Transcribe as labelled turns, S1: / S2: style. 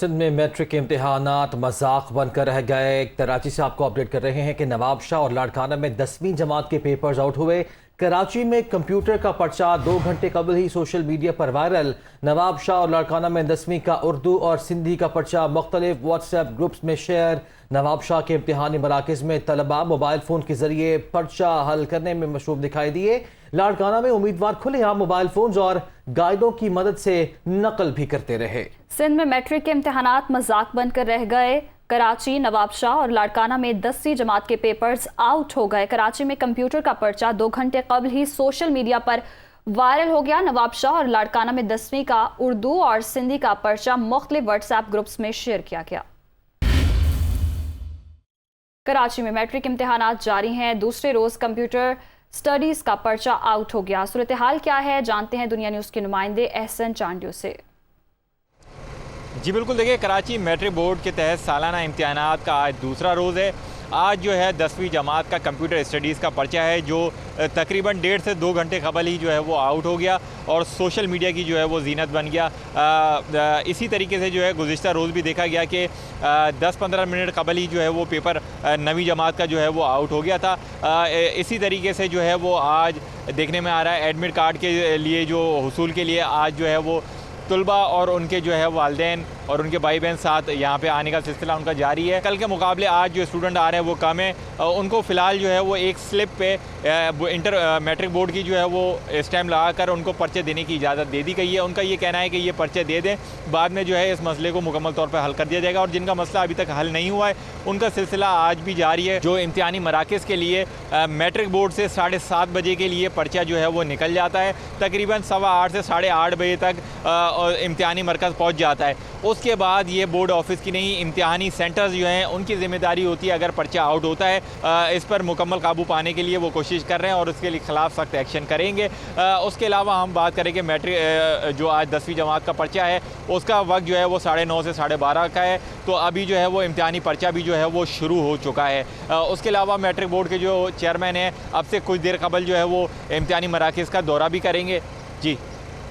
S1: सिंध में मैट्रिक के इम्तिहानात मजाक बनकर रह गए। कराची से आपको अपडेट कर रहे हैं कि नवाब शाह और लाड़काना में 10वीं जमात के पेपर्स आउट हुए। कराची में कंप्यूटर का पर्चा 2 घंटे कबल ही सोशल मीडिया पर वायरल। नवाब शाह और लाड़काना में 10वीं का उर्दू और सिंधी का पर्चा मुख्तलिफ व्हाट्सएप ग्रुप्स में शेयर। नवाब शाह के इम्तिहानी मराकज़ में तलबा मोबाइल फ़ोन के जरिए पर्चा हल करने में मशरूफ दिखाई दिए। लाड़काना में उम्मीदवार खुलेआम मोबाइल फोन और गाइडों की मदद से नकल भी करते रहे।
S2: सिंध में मैट्रिक के इम्तिहानात मजाक बनकर रह गए। कराची, नवाब शाह और लाड़काना में 10वीं जमात के पेपर्स आउट हो गए। कराची में कंप्यूटर का पर्चा 2 घंटे कबल ही सोशल मीडिया पर वायरल हो गया। नवाब शाह और लाड़काना में 10वीं का उर्दू और सिंधी का पर्चा मुख्तलिफ व्हाट्सएप ग्रुप्स में शेयर किया गया। कराची में मैट्रिक इम्तिहानात जारी हैं। दूसरे रोज कंप्यूटर स्टडीज का पर्चा आउट हो गया। सूरत हाल क्या है, जानते हैं दुनिया न्यूज़ के नुमाइंदे एहसन चांडियो से।
S3: जी बिल्कुल, देखिए कराची मैट्रिक बोर्ड के तहत सालाना इम्तिहानात का आज दूसरा रोज़ है। आज जो है 10वीं जमात का कंप्यूटर स्टडीज़ का पर्चा है जो तकरीबन 1.5 से 2 घंटे कबल ही जो है वो आउट हो गया और सोशल मीडिया की जो है वो जीनत बन गया। इसी तरीके से जो है गुज़िश्ता रोज़ भी देखा गया कि 10-15 मिनट कबल ही जो है वो पेपर 9वीं जमात का जो है वो आउट हो गया था। इसी तरीके से जो है वो आज देखने में आ रहा है एडमिट कार्ड के लिए जो हुसूल के लिए आज जो है वो तलबा और उनके जो है वालिदैन और उनके भाई बहन साथ यहाँ पे आने का सिलसिला उनका जारी है। कल के मुकाबले आज जो स्टूडेंट आ रहे हैं वो कम है। उनको फ़िलहाल जो है वो एक स्लिप पे इंटर मैट्रिक बोर्ड की जो है वो स्टैम्प लगाकर उनको पर्चे देने की इजाज़त दे दी गई है। उनका ये कहना है कि ये पर्चे दे दें, बाद में जो है इस मसले को मुकम्मल तौर पर हल कर दिया जाएगा। और जिनका मसला अभी तक हल नहीं हुआ है उनका सिलसिला आज भी जारी है। जो इम्तिहानी मराकज़ के लिए मैट्रिक बोर्ड से 7:30 बजे के लिए पर्चा जो है वो निकल जाता है। तकरीबन 8:15 से 8:30 बजे तक इम्तिहानी मरकज़ पहुँच जाता है। उसके बाद ये बोर्ड ऑफिस की नहीं, इम्तिहानी सेंटर्स जो हैं उनकी ज़िम्मेदारी होती है अगर पर्चा आउट होता है इस पर मुकम्मल काबू पाने के लिए वो कोशिश कर रहे हैं और उसके लिए ख़िलाफ़ सख्त एक्शन करेंगे। उसके अलावा हम बात करेंगे मैट्रिक जो आज 10वीं जमात का पर्चा है उसका वक्त जो है वो 9:30 से 12:30 का है। तो अभी जो है वो इम्तिहानी पर्चा भी जो है वो शुरू हो चुका है। उसके अलावा मैट्रिक बोर्ड के जो चेयरमैन हैं अब से कुछ देर कबल जो है वो इम्तिहानी मराकज़ का दौरा भी करेंगे। जी।